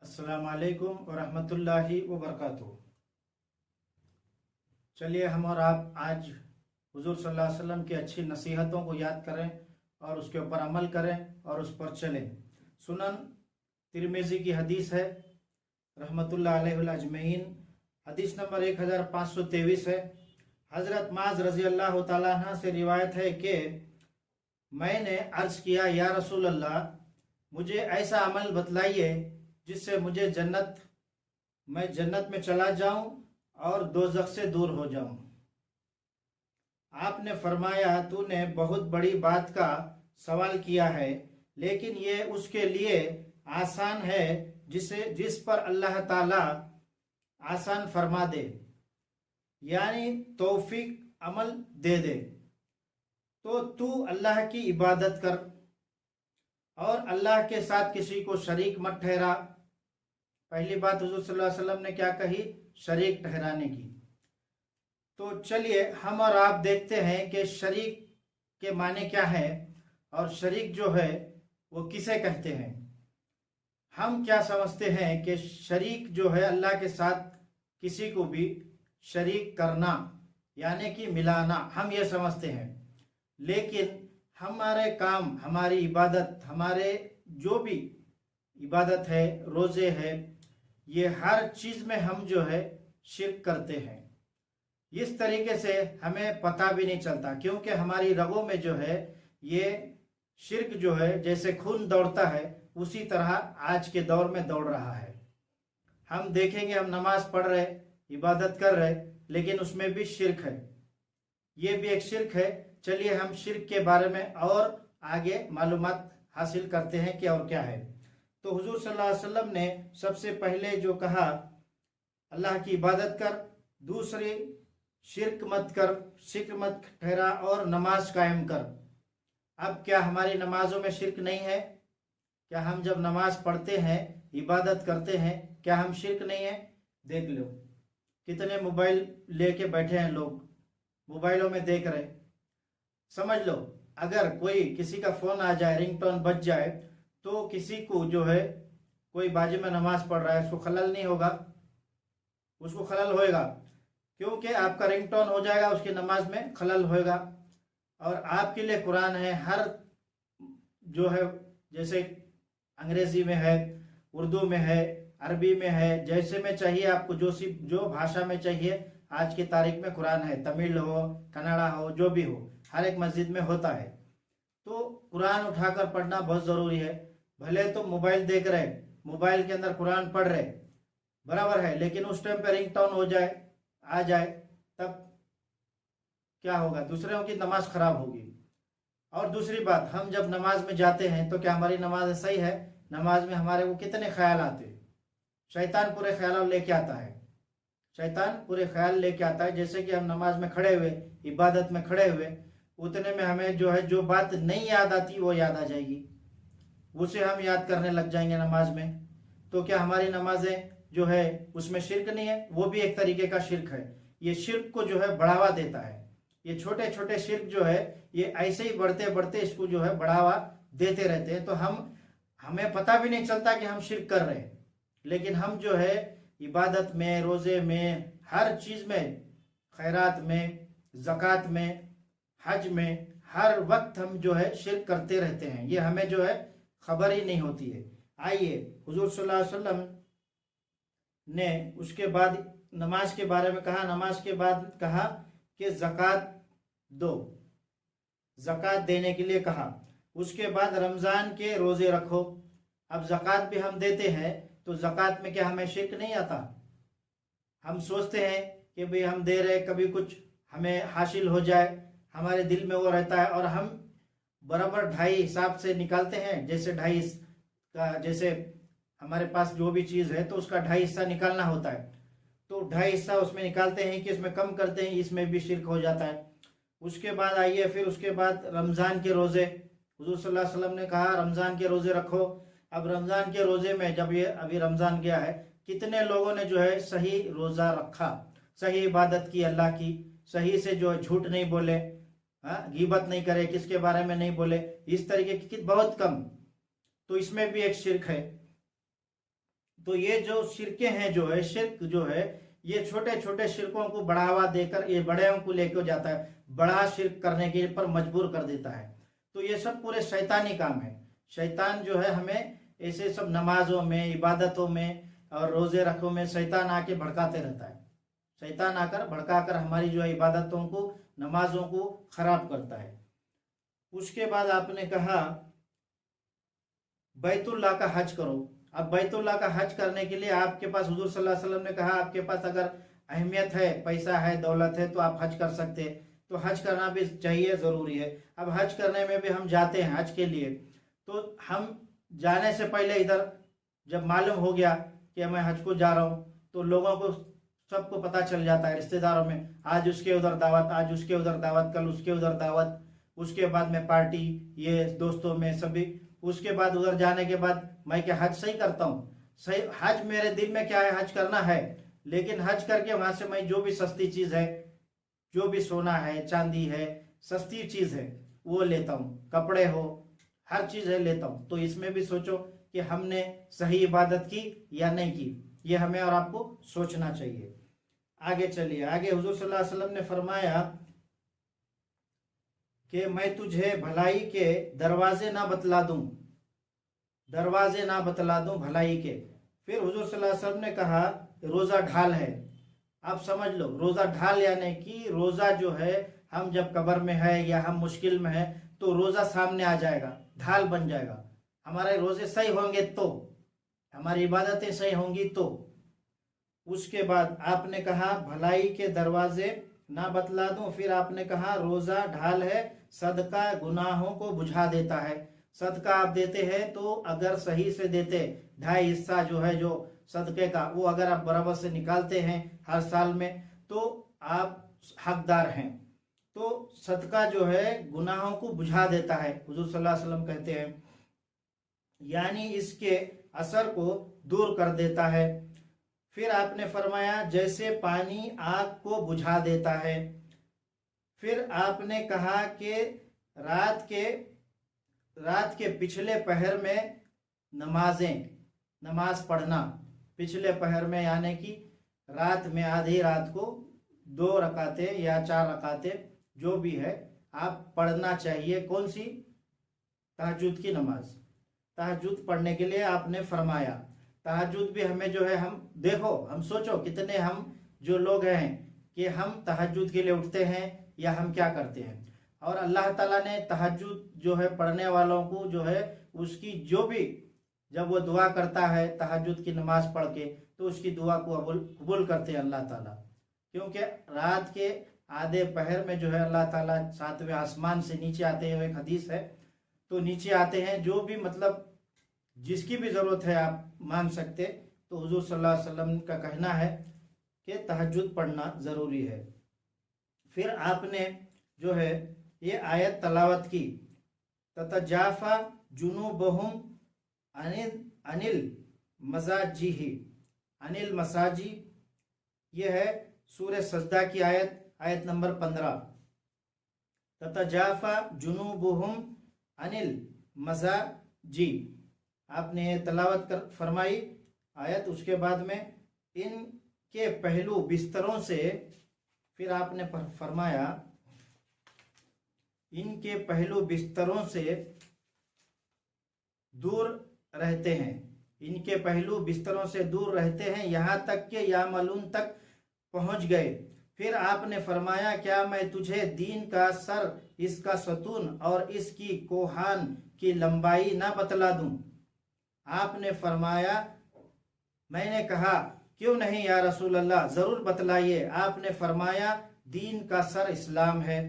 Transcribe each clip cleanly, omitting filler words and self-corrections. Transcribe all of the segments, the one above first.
अस्सलाम वालेकुम वरहमतुल्लाहि वबरकातुहू। चलिए हम और आप आज हुजूर सल्लल्लाहु अलैहि वसल्लम की अच्छी नसीहतों को याद करें और उसके ऊपर अमल करें और उस पर चलें। सुनन तिरमिज़ी की हदीस है रहमतुल्लाह अलैहि अजमईन, हदीस नंबर 1523 है। हज़रत माज रज़ी अल्लाह तआला अन्हा से रिवायत है कि मैंने अर्ज़ किया, या रसूल अल्लाह, मुझे ऐसा अमल बतलाइए जिससे मैं जन्नत में चला जाऊं और दोज़ख से दूर हो जाऊं। आपने फरमाया, तूने बहुत बड़ी बात का सवाल किया है, लेकिन ये उसके लिए आसान है जिस पर अल्लाह ताला आसान फरमा दे, यानी तौफीक अमल दे दे। तो तू अल्लाह की इबादत कर और अल्लाह के साथ किसी को शरीक मत ठहरा। पहली बात हुजूर सल्लल्लाहु अलैहि वसल्लम ने क्या कही? शरीक ठहराने की। तो चलिए हम और आप देखते हैं कि शरीक के माने क्या है और शरीक जो है वो किसे कहते हैं। हम क्या समझते हैं कि शरीक जो है अल्लाह के साथ किसी को भी शरीक करना यानी कि मिलाना, हम ये समझते हैं। लेकिन हमारे काम, हमारी इबादत, हमारे जो भी इबादत है, रोज़े है, ये हर चीज़ में हम जो है शिर्क करते हैं। इस तरीके से हमें पता भी नहीं चलता, क्योंकि हमारी रगों में जो है ये शिर्क जो है जैसे खून दौड़ता है उसी तरह आज के दौर में दौड़ रहा है। हम देखेंगे, हम नमाज पढ़ रहे, इबादत कर रहे, लेकिन उसमें भी शिर्क है। ये भी एक शिर्क है। चलिए हम शिर्क के बारे में और आगे मालूमात हासिल करते हैं कि और क्या है। तो हुजूर सल्लल्लाहु अलैहि वसल्लम ने सबसे पहले जो कहा, अल्लाह की इबादत कर, दूसरी शिर्क मत कर, शिर्क मत ठहरा और नमाज कायम कर। अब क्या हमारी नमाजों में शिर्क नहीं है? क्या हम जब नमाज पढ़ते हैं, इबादत करते हैं, क्या हम शिर्क नहीं है? देख लो कितने मोबाइल लेके बैठे हैं लोग, मोबाइलों में देख रहे। समझ लो अगर कोई किसी का फोन आ जाए, रिंगटोन बज जाए, तो किसी को जो है कोई बाजू में नमाज पढ़ रहा है, उसको खलल नहीं होगा? उसको खलल होएगा, क्योंकि आपका रिंगटोन हो जाएगा, उसकी नमाज में खलल होएगा। और आपके लिए कुरान है, हर जो है जैसे अंग्रेजी में है, उर्दू में है, अरबी में है, जैसे में चाहिए आपको, जो भाषा में चाहिए आज की तारीख में कुरान है। तमिल हो, कन्नड़ा हो, जो भी हो, हर एक मस्जिद में होता है। तो कुरान उठाकर पढ़ना बहुत ज़रूरी है। भले तो मोबाइल देख रहे, मोबाइल के अंदर कुरान पढ़ रहे, बराबर है, लेकिन उस टाइम पे रिंगटोन हो जाए, आ जाए, तब क्या होगा? दूसरों की नमाज खराब होगी। और दूसरी बात, हम जब नमाज में जाते हैं तो क्या हमारी नमाज सही है? नमाज में हमारे को कितने ख्याल आते? शैतान पूरे ख्याल लेके आता है। शैतान पूरे ख्याल लेके आता है। जैसे कि हम नमाज में खड़े हुए, इबादत में खड़े हुए, उतने में हमें जो है जो बात नहीं याद आती वो याद आ जाएगी, उसे हम याद करने लग जाएंगे नमाज में। तो क्या हमारी नमाजें जो है उसमें शिर्क नहीं है? वो भी एक तरीके का शिर्क है। ये शिर्क को जो है बढ़ावा देता है। ये छोटे छोटे शिर्क जो है ये ऐसे ही बढ़ते बढ़ते इसको जो है बढ़ावा देते रहते हैं। तो हमें पता भी नहीं चलता कि हम शिर्क कर रहे हैं, लेकिन हम जो है इबादत में, रोज़े में, हर चीज़ में, खैरात में, ज़कात में, हज में, हर वक्त हम जो है शिर्क करते रहते हैं। ये हमें जो है खबर ही नहीं होती है। आइए, हुजूर सल्लल्लाहु अलैहि वसल्लम ने उसके बाद नमाज के बारे में कहा। नमाज के बाद कहा कि ज़कात दो, ज़कात देने के लिए कहा। उसके बाद रमज़ान के रोज़े रखो। अब ज़कात भी हम देते हैं, तो ज़कात में क्या हमें शिर्क नहीं आता? हम सोचते हैं कि भाई हम दे रहे, कभी कुछ हमें हासिल हो जाए, हमारे दिल में वो रहता है, और हम बराबर ढाई हिसाब से निकालते हैं। जैसे ढाई का, जैसे हमारे पास जो भी चीज़ है तो उसका ढाई हिस्सा निकालना होता है, तो ढाई हिस्सा उसमें निकालते हैं कि इसमें कम करते हैं, इसमें भी शिर्क हो जाता है। उसके बाद आइए, फिर उसके बाद रमज़ान के रोज़े, हुजूर सल्लल्लाहु अलैहि वसल्लम ने कहा रमज़ान के रोज़े रखो। अब रमज़ान के रोज़े में, जब ये अभी रमज़ान गया है, कितने लोगों ने जो है सही रोज़ा रखा, सही इबादत की अल्लाह की, सही से जो है झूठ नहीं बोले, गीबत नहीं करे, किसके बारे में नहीं बोले, इस तरीके की बहुत कम। तो इसमें भी एक शिर्क है। तो ये जो शिरके हैं, जो है शिरक जो है, ये छोटे छोटे शिरकों को बढ़ावा देकर ये बड़े को लेकर जाता है, बड़ा शिरक करने के पर मजबूर कर देता है। तो ये सब पूरे शैतानी काम है। शैतान जो है हमें ऐसे सब नमाजों में, इबादतों में और रोजे रखों में शैतान आके भड़काते रहता है। शैतान आकर भड़काकर हमारी जो है इबादतों को, नमाजों को खराब करता है। उसके बाद आपने कहा बैतुल्लाह का हज करो। अब बैतुल्लाह का हज करने के लिए आपके पास, हुजूर सल्लल्लाहु अलैहि वसल्लम ने कहा आपके पास अगर अहमियत है, पैसा है, दौलत है तो आप हज कर सकते हैं। तो हज करना भी चाहिए, ज़रूरी है। अब हज करने में भी हम जाते हैं हज के लिए, तो हम जाने से पहले इधर जब मालूम हो गया कि मैं हज को जा रहा हूँ, तो लोगों को सबको पता चल जाता है, रिश्तेदारों में, आज उसके उधर दावत, आज उसके उधर दावत, कल उसके उधर दावत, उसके बाद में पार्टी, ये दोस्तों में सभी। उसके बाद उधर जाने के बाद मैं क्या हज सही करता हूँ? सही हज मेरे दिल में क्या है, हज करना है, लेकिन हज करके वहां से मैं जो भी सस्ती चीज है, जो भी सोना है, चांदी है, सस्ती चीज है वो लेता हूँ, कपड़े हो, हर चीज है लेता हूँ। तो इसमें भी सोचो कि हमने सही इबादत की या नहीं की, ये हमें और आपको सोचना चाहिए। आगे चलिए, आगे हुजूर सल्लल्लाहु अलैहि वसल्लम ने फरमाया कि मैं तुझे भलाई के दरवाजे ना बतला दूं, दरवाजे ना बतला दूं भलाई के। फिर हुजूर सल्लल्लाहु अलैहि वसल्लम ने कहा रोजा ढाल है। आप समझ लो, रोजा ढाल यानी कि रोजा जो है, हम जब कब्र में है या हम मुश्किल में है तो रोजा सामने आ जाएगा, ढाल बन जाएगा। हमारे रोजे सही होंगे तो, हमारी इबादतें सही होंगी तो। उसके बाद आपने कहा भलाई के दरवाजे ना बतला दूं, फिर आपने कहा रोजा ढाल है, सदका गुनाहों को बुझा देता है। सदका आप देते हैं तो अगर सही से देते, 2.5 हिस्सा जो है जो सदके का, वो अगर आप बराबर से निकालते हैं हर साल में, तो आप हकदार हैं। तो सदका जो है गुनाहों को बुझा देता है, हुजूर सल्लल्लाहु अलैहि वसल्लम कहते हैं, यानी इसके असर को दूर कर देता है। फिर आपने फरमाया जैसे पानी आग को बुझा देता है। फिर आपने कहा कि रात के पिछले पहर में नमाज पढ़ना, पिछले पहर में यानी कि रात में, आधी रात को 2 रकातें या 4 रकातें जो भी है आप पढ़ना चाहिए। कौन सी? तहज्जुद की नमाज। तहज्जुद पढ़ने के लिए आपने फरमाया। तहज्जुद भी हमें जो है, हम देखो, हम सोचो कितने हम जो लोग हैं कि हम तहज्जुद के लिए उठते हैं या हम क्या करते हैं। और अल्लाह ताला ने तहज्जुद जो है पढ़ने वालों को जो है, उसकी जो भी, जब वो दुआ करता है तहज्जुद की नमाज पढ़ के, तो उसकी दुआ को कबूल करते हैं अल्लाह ताला। क्योंकि रात के आधे पहर में जो है अल्लाह ताला 7वें आसमान से नीचे आते हैं, एक हदीस है, तो नीचे आते हैं, जो भी मतलब जिसकी भी जरूरत है आप मांग सकते। तो हुजूर सल्लल्लाहु अलैहि वसल्लम का कहना है कि तहज्जुद पढ़ना जरूरी है। फिर आपने जो है ये आयत तलावत की, ततजाफा जुनूबहुम अनिल मसाजिही, अनिल मसाजी, ये है सूरह सजदा की आयत नंबर 15। ततजाफा जुनूबहुम अनिल मसाजी, आपने तलावत कर फरमाई आयत। उसके बाद में इनके पहलू बिस्तरों से, फिर आपने फरमाया इनके पहलू बिस्तरों से दूर रहते हैं, इनके पहलू बिस्तरों से दूर रहते हैं, यहाँ तक कि यामलून तक पहुंच गए। फिर आपने फरमाया क्या मैं तुझे दीन का सर, इसका सतून और इसकी कोहान की लंबाई ना बतला दूं? आपने फरमाया, मैंने कहा क्यों नहीं या रसूल अल्लाह, जरूर बतलाइए। आपने फरमाया दीन का सर इस्लाम है,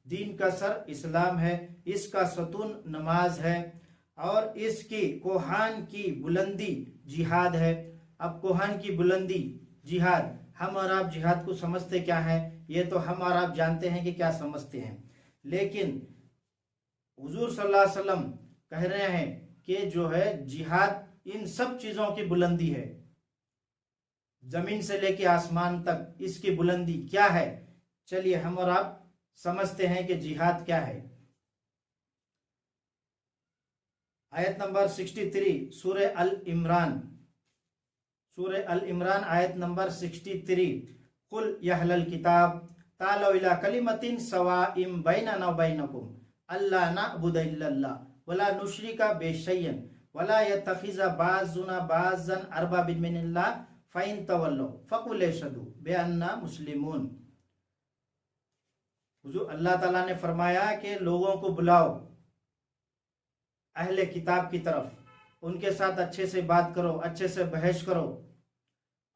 दीन का सर इस्लाम है, इसका सतून नमाज है और इसकी कोहान की बुलंदी जिहाद है। अब कोहान की बुलंदी जिहाद, हम और आप जिहाद को समझते क्या है, ये तो हम और आप जानते हैं कि क्या समझते हैं, लेकिन हुजूर सल्लल्लाहु अलैहि वसल्लम कह रहे हैं कि जो है जिहाद इन सब चीजों की बुलंदी है, जमीन से लेके आसमान तक इसकी बुलंदी क्या है। चलिए हम और आप समझते हैं कि जिहाद क्या है। आयत नंबर 63 सूरह अल इमरान, सूरह अल इमरान आयत नंबर 63, कुल यहलल किताब तालौ इला कलिमतिन सवाइम बैनना व बैनकुम अल्ला नअबुद इल्लल्लाह वला नुशरिका बिशैयन वला यतखिज़ा बाज़ुना बाज़न अरबाबिन मिनल्लाह फ़इन तवल्लौ फ़कुल अशहदु बिअन्ना मुस्लिमून। हुजूर अल्लाह ताला ने फरमाया कि लोगों को बुलाओ अहले किताब की तरफ, उनके साथ अच्छे से बात करो, अच्छे से बहस करो।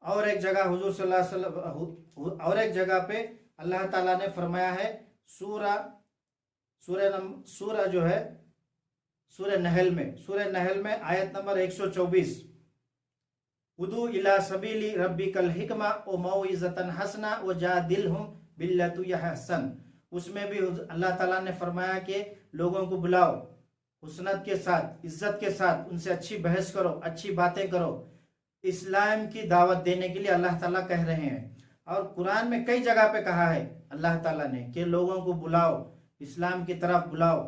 और एक जगह हुजूर सल्लल्लाहु अलैहि वसल्लम, और एक जगह पे अल्लाह ताला ने फरमाया है सूरह जो है सूरह नहल में आयत नंबर 124, उदू इला सबीली रब्बिकल हिकमा व मौइज़तन हसना व जादिलहुम बिल्लती हिय अहसन। उसमें भी अल्लाह ताला ने फरमाया कि लोगों को बुलाओ हुस्नत के साथ, इज्जत के साथ, उनसे अच्छी बहस करो, अच्छी बातें करो। इस्लाम की दावत देने के लिए अल्लाह ताला कह रहे हैं। और कुरान में कई जगह पे कहा है अल्लाह ताला ने कि लोगों को बुलाओ, इस्लाम की तरफ बुलाओ।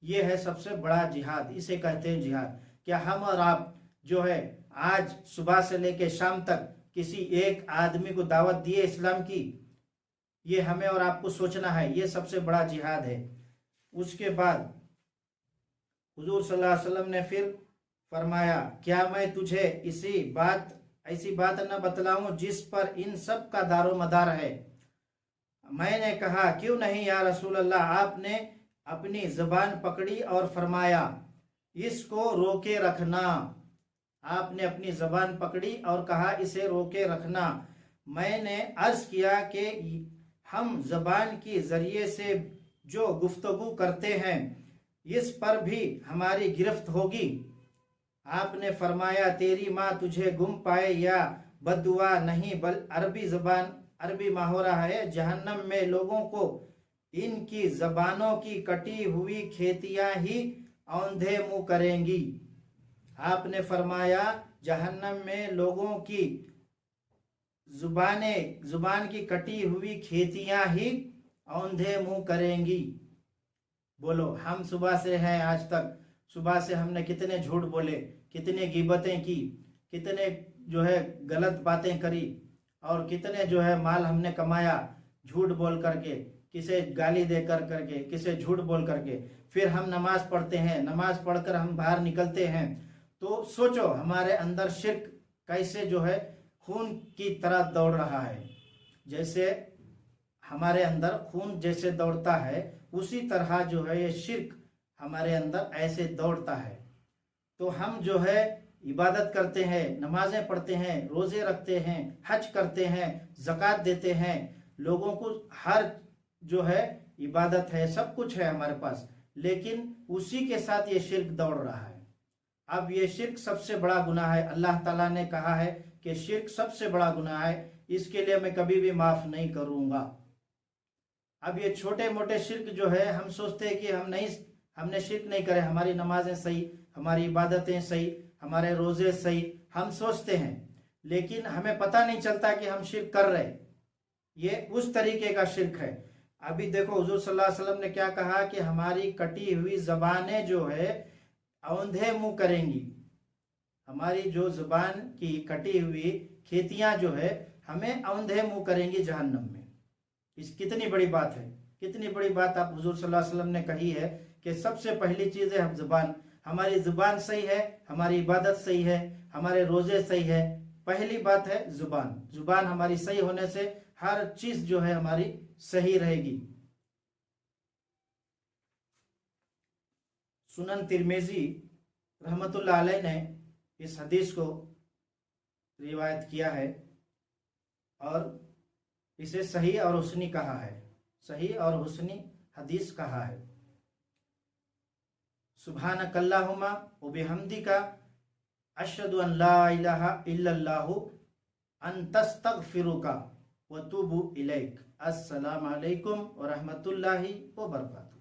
ये है सबसे बड़ा जिहाद, इसे कहते हैं जिहाद। क्या हम और आप जो है आज सुबह से लेकर शाम तक किसी एक आदमी को दावत दिए इस्लाम की? ये हमें और आपको सोचना है, ये सबसे बड़ा जिहाद है। उसके बाद हुजूर सल्लल्लाहु अलैहि वसल्लम ने फिर फरमाया, क्या मैं तुझे ऐसी बात न बतलाऊं जिस पर इन सब का दारो मदार है? मैंने कहा, क्यों नहीं या रसूल अल्लाह। आपने अपनी जुबान पकड़ी और फरमाया, इसको रोके रखना। आपने अपनी जुबान पकड़ी और कहा, इसे रोके रखना। मैंने अर्ज किया कि हम जुबान के जरिए से जो गुफ्तगू करते हैं इस पर भी हमारी गिरफ्त होगी। आपने फरमाया, तेरी माँ तुझे गुम पाए या बदुआ नहीं, बल अरबी माहोरा है। जहन्नम में लोगों को इनकी जबानों की कटी हुई खेतियां ही औंधे मुंह करेंगी। आपने फरमाया, जहन्नम में लोगों की जुबान की कटी हुई खेतियां ही औंधे मुंह करेंगी। बोलो, हम सुबह से हैं आज तक, सुबह से हमने कितने झूठ बोले, कितने गिबतें की, कितने जो है गलत बातें करी, और कितने जो है माल हमने कमाया झूठ बोल करके, किसे गाली दे करके, किसे झूठ बोल करके। फिर हम नमाज पढ़ते हैं, नमाज पढ़कर हम बाहर निकलते हैं तो सोचो हमारे अंदर शिर्क कैसे जो है खून की तरह दौड़ रहा है। जैसे हमारे अंदर खून जैसे दौड़ता है उसी तरह जो है ये शिर्क हमारे अंदर ऐसे दौड़ता है। तो हम जो है इबादत करते हैं, नमाजें पढ़ते हैं, रोजे रखते हैं, हज करते हैं, ज़कात देते हैं, लोगों को हर जो है इबादत है, सब कुछ है हमारे पास, लेकिन उसी के साथ ये शिर्क दौड़ रहा है। अब ये शिर्क सबसे बड़ा गुनाह है। अल्लाह ताला ने कहा है कि शिर्क सबसे बड़ा गुनाह है, इसके लिए मैं कभी भी माफ नहीं करूंगा। अब ये छोटे मोटे शिर्क जो है हम सोचते हैं कि हमने शिर्क नहीं करे, हमारी नमाजें सही, हमारी इबादतें सही, हमारे रोजे सही, हम सोचते हैं, लेकिन हमें पता नहीं चलता कि हम शिर्क कर रहे। ये उस तरीके का शिर्क है। अभी देखो हुजूर सल्लल्लाहु अलैहि वसल्लम ने क्या कहा कि हमारी कटी हुई जबानें जो है औंधे मुंह करेंगी। हमारी जो जुबान की कटी हुई खेतियां जो है हमें औंधे मुंह करेंगी जहन्नम में। इस कितनी बड़ी बात है, कितनी बड़ी बात आप हुजूर सल्लल्लाहु अलैहि वसल्लम ने कही है कि सबसे पहली चीज है हम जुबान। हमारी जुबान सही है, हमारी इबादत सही है, हमारे रोजे सही है। पहली बात है जुबान। जुबान हमारी सही होने से हर चीज जो है हमारी सही रहेगी। सुनन तिरमिजी रहमतुल्लाह अलैह ने इस हदीस को रिवायत किया है और इसे सही और हुस्नी कहा है, सही और हुस्नी हदीस कहा है। सुब्हानकल्लाहुम्मा व बिहम्दिका अशहदु अन ला इलाहा इल्लल्लाहु अनतस्तगफिरुका व तुबु इलैक। अस्सलामु अलैकुम व रहमतुल्लाहि व बरकातुहू।